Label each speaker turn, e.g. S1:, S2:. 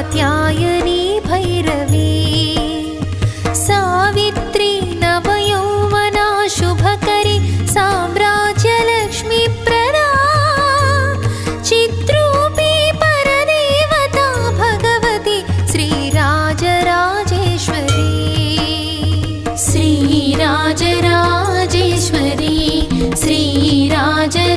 S1: Katyayani Bhairavi Savitri नवयौवना शुभकरी साम्राज्यलक्ष्मी Prada चिद्रूपी परदेवता Bhagwati Sri Rajarajeshwari Sri Rajarajeshwari Sri Rajarajeshwari.